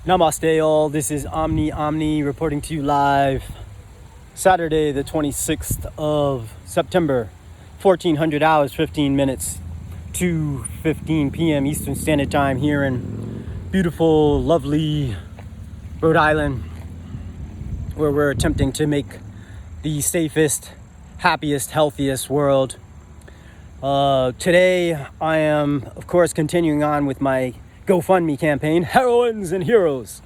Namaste all, this is Omni reporting to you live Saturday the 26th of September, 1400 hours 15 minutes, 2:15 p.m. Eastern Standard Time here in beautiful, lovely Rhode Island, where we're attempting to make the safest, happiest, healthiest world. Today I am, of course, continuing on with my GoFundMe campaign, Heroines and Heroes.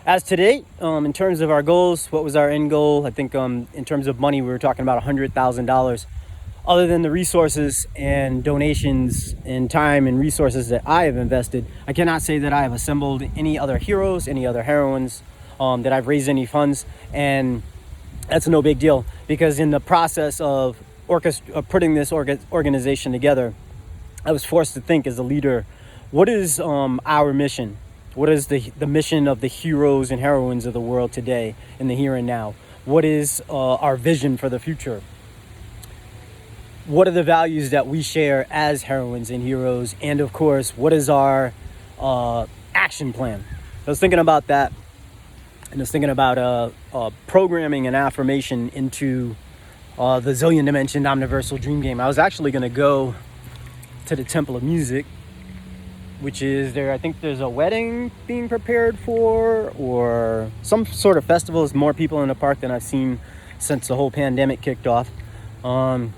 As to date, in terms of our goals, what was our end goal? I think in terms of money, we were talking about $100,000. Other than the resources and donations and time and resources that I have invested, I cannot say that I have assembled any other heroes, any other heroines, that I've raised any funds. And that's no big deal, because in the process of putting this organization together, I was forced to think as a leader, what is our mission? What is the mission of the heroes and heroines of the world today in the here and now? What is our vision for the future? What are the values that we share as heroines and heroes? And of course, what is our action plan? I was thinking about that, and I was thinking about programming an affirmation into the zillion dimension omniversal dream game. I was actually going to go to the Temple of Music, which is there. I think there's a wedding being prepared for, or some sort of festival. There's more people in the park than I've seen since the whole pandemic kicked off. So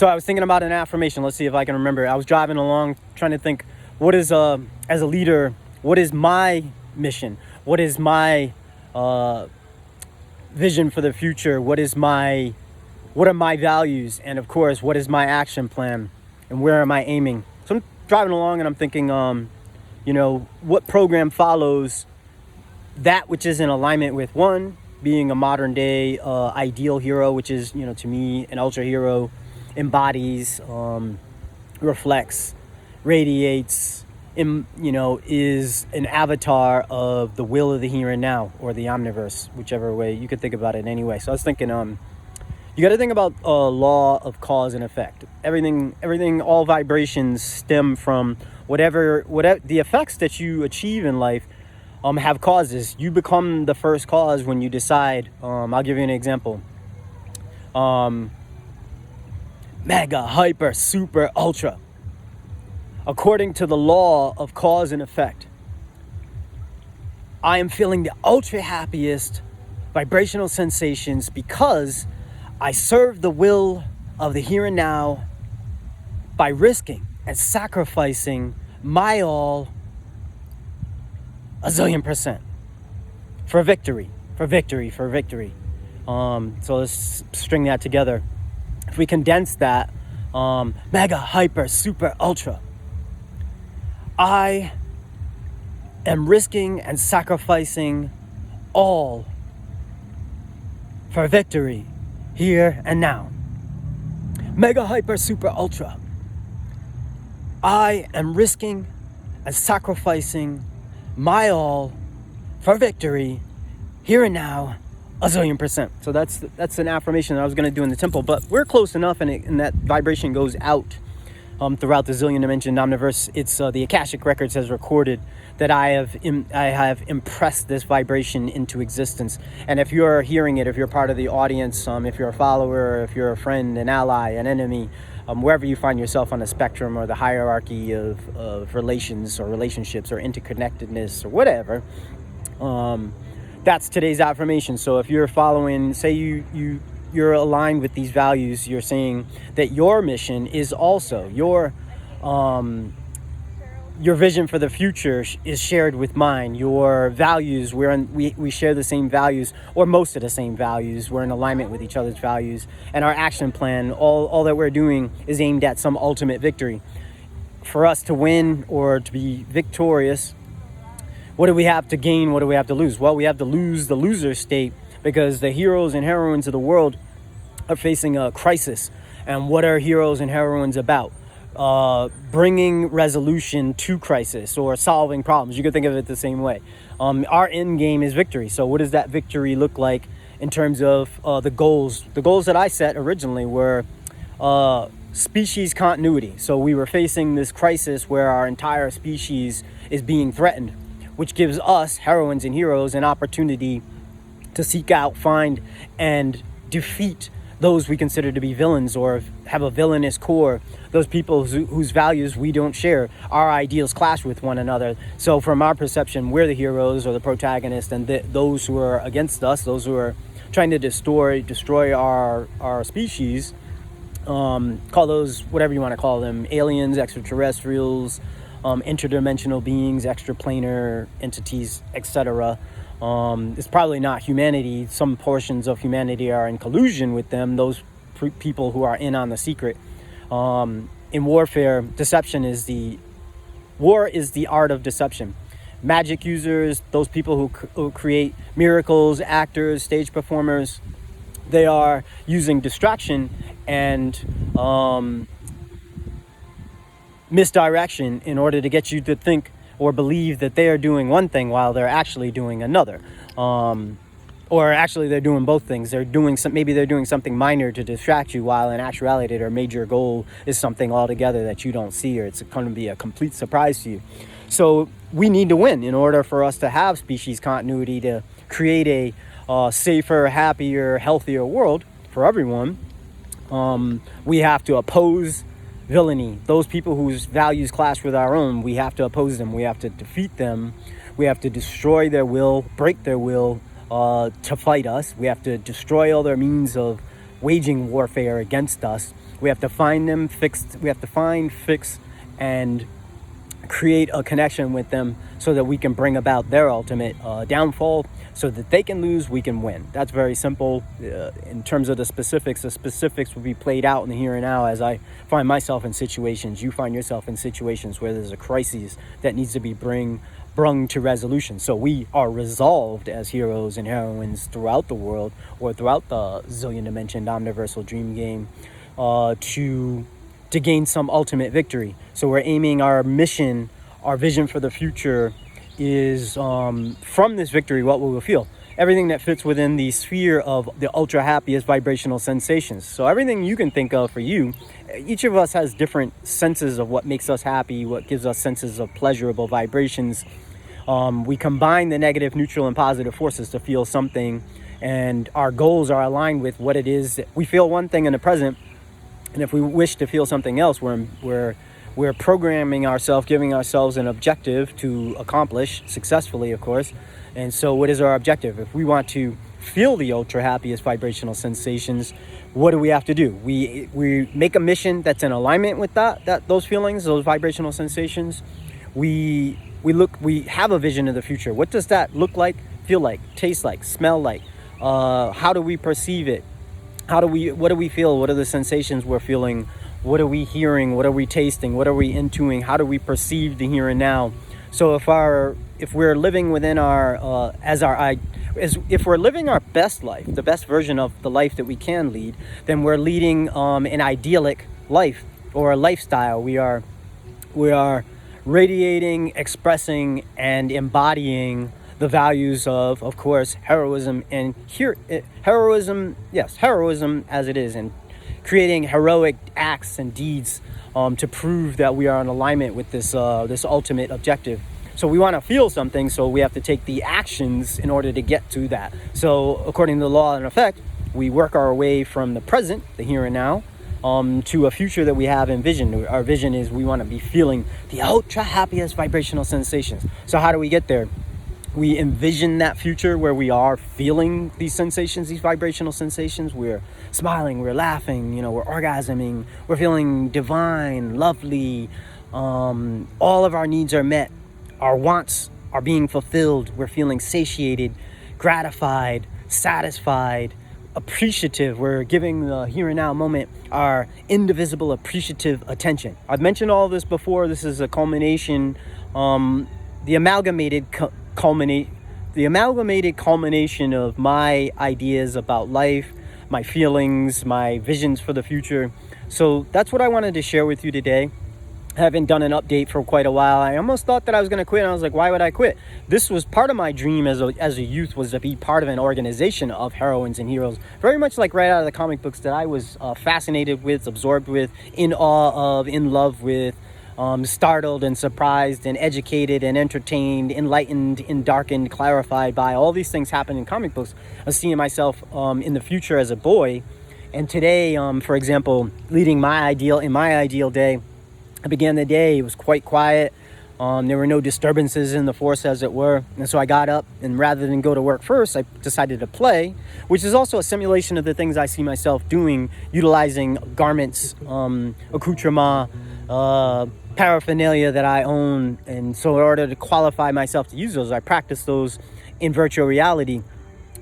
I was thinking about an affirmation. Let's see if I can remember. I was driving along trying to think, what is as a leader, what is my mission? What is my vision for the future? What are my values? And of course, what is my action plan? And where am I aiming? So I'm driving along and I'm thinking, what program follows that which is in alignment with one, being a modern day ideal hero, which is, to me, an ultra hero, embodies, reflects, radiates, is an avatar of the will of the here and now, or the omniverse, whichever way you could think about it anyway. So I was thinking, you got to think about law of cause and effect. Everything, all vibrations stem from whatever the effects that you achieve in life have causes. You become the first cause when you decide. I'll give you an example. Mega, hyper, super, ultra. According to the law of cause and effect, I am feeling the ultra happiest vibrational sensations because I serve the will of the here and now by risking and sacrificing my all 1,000,000% for victory. So let's string that together. If we condense that, mega, hyper, super, ultra, I am risking and sacrificing all for victory here and now. Mega, hyper, super, ultra, I am risking and sacrificing my all for victory here and now 1,000,000%. So that's an affirmation that I was going to do in the temple, but we're close enough, and that vibration goes out throughout the zillion dimension omniverse. It's the Akashic Records has recorded that I have impressed this vibration into existence. And if you're hearing it, if you're part of the audience, if you're a follower, if you're a friend, an ally, an enemy, wherever you find yourself on the spectrum or the hierarchy of relations or relationships or interconnectedness or whatever, that's today's affirmation. So if you're following, say you're aligned with these values, you're saying that your mission is also your vision for the future is shared with mine. Your values, we share the same values, or most of the same values. We're in alignment with each other's values, and our action plan, all that we're doing is aimed at some ultimate victory. For us to win or to be victorious, what do we have to gain? What do we have to lose? Well, we have to lose the loser state, because the heroes and heroines of the world are facing a crisis. And what are heroes and heroines about? Bringing resolution to crisis or solving problems. You could think of it the same way. Our end game is victory. So what does that victory look like in terms of the goals? The goals that I set originally were species continuity. So we were facing this crisis where our entire species is being threatened. which gives us, heroines and heroes, an opportunity to seek out, find, and defeat those we consider to be villains or have a villainous core, those people whose values we don't share. Our ideals clash with one another. So from our perception, we're the heroes or the protagonists, and those who are against us, those who are trying to destroy our species, call those whatever you want to call them, aliens, extraterrestrials, interdimensional beings, extraplanar entities, etc. It's probably not humanity. Some portions of humanity are in collusion with them, those people who are in on the secret. In warfare, war is the art of deception. Magic users, those people who create miracles, actors, stage performers, they are using distraction and misdirection in order to get you to think or believe that they are doing one thing while they're actually doing another. Or actually they're doing both things. Maybe they're doing something minor to distract you, while in actuality their major goal is something altogether that you don't see, or it's going to be a complete surprise to you. So we need to win in order for us to have species continuity, to create a safer, happier, healthier world for everyone. We have to oppose villainy. Those people whose values clash with our own, we have to oppose them. We have to defeat them. We have to destroy their will, break their will to fight us. We have to destroy all their means of waging warfare against us. We have to find them, fix, and create a connection with them so that we can bring about their ultimate downfall, so that they can lose, we can win. That's very simple. In terms of the specifics will be played out in the here and now as I find myself in situations. You find yourself in situations where there's a crisis that needs to be brung to resolution. So we are resolved as heroes and heroines throughout the world, or throughout the zillion dimension omniversal dream game, to gain some ultimate victory. So we're aiming our mission, our vision for the future is from this victory what we will feel. Everything that fits within the sphere of the ultra happiest vibrational sensations. So everything you can think of for you, each of us has different senses of what makes us happy, what gives us senses of pleasurable vibrations. We combine the negative, neutral, and positive forces to feel something, and our goals are aligned with what it is. We feel one thing in the present, and if we wish to feel something else, we're programming ourselves, giving ourselves an objective to accomplish successfully, of course. And so what is our objective? If we want to feel the ultra happiest vibrational sensations, what do we have to do? We make a mission that's in alignment with those feelings, those vibrational sensations. We have a vision of the future. What does that look like, feel like, taste like, smell like? How do we perceive it? What do we feel? What are the sensations we're feeling? What are we hearing? What are we tasting? What are we intuing? How do we perceive the here and now? So if we're living within if we're living our best life, the best version of the life that we can lead, then we're leading an idyllic life or a lifestyle. We are radiating, expressing, and embodying the values of course, heroism as it is, and creating heroic acts and deeds to prove that we are in alignment with this ultimate objective. So we want to feel something, so we have to take the actions in order to get to that. So according to the law and effect, we work our way from the present, the here and now, to a future that we have envisioned. Our vision is we want to be feeling the ultra happiest vibrational sensations. So how do we get there? We envision that future where we are feeling these sensations, these vibrational sensations. We're smiling, we're laughing, we're orgasming, we're feeling divine, lovely. All of our needs are met. Our wants are being fulfilled. We're feeling satiated, gratified, satisfied, appreciative. We're giving the here and now moment our indivisible appreciative attention. I've mentioned all of this before. This is a culmination, the amalgamated culmination of my ideas about life, my feelings, my visions for the future. So that's what I wanted to share with you today. I haven't done an update for quite a while. I almost thought that I was going to quit, and I was like, why would I quit? This was part of my dream as a youth, was to be part of an organization of heroines and heroes, very much like right out of the comic books that I was fascinated with, absorbed with, in awe of, in love with, startled and surprised and educated and entertained, enlightened and darkened, clarified by all these things happen in comic books. I was seeing myself in the future as a boy. And today, for example, leading my ideal day, I began the day, it was quite quiet. There were no disturbances in the force, as it were. And so I got up, and rather than go to work first, I decided to play, which is also a simulation of the things I see myself doing, utilizing garments, accoutrement, paraphernalia that I own. And so in order to qualify myself to use those, I practice those in virtual reality.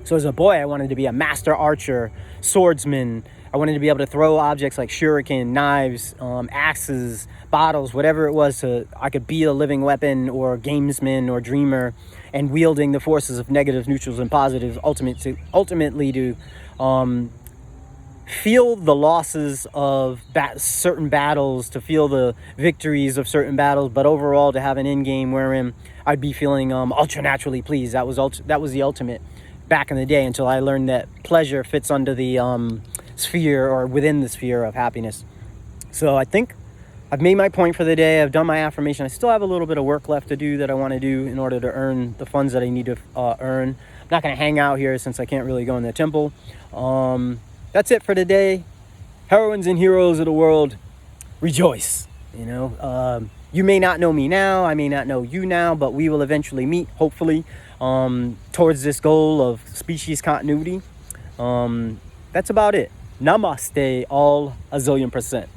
So as a boy, I wanted to be a master archer, swordsman. I wanted to be able to throw objects like shuriken, knives, axes, bottles, whatever it was. So I could be a living weapon or gamesman or dreamer, and wielding the forces of negatives, neutrals, and positives, ultimately to feel the losses of certain battles, to feel the victories of certain battles, but overall to have an end game wherein I'd be feeling ultra naturally pleased. That was the ultimate back in the day, until I learned that pleasure fits under the sphere, or within the sphere of happiness. So I think I've made my point for the day. I've done my affirmation. I still have a little bit of work left to do that I want to do in order to earn the funds that I need to earn. I'm not going to hang out here since I can't really go in the temple. That's it for today. Heroines and heroes of the world, rejoice. You may not know me now, I may not know you now, but we will eventually meet, hopefully, towards this goal of species continuity. That's about it. Namaste, all a zillion %.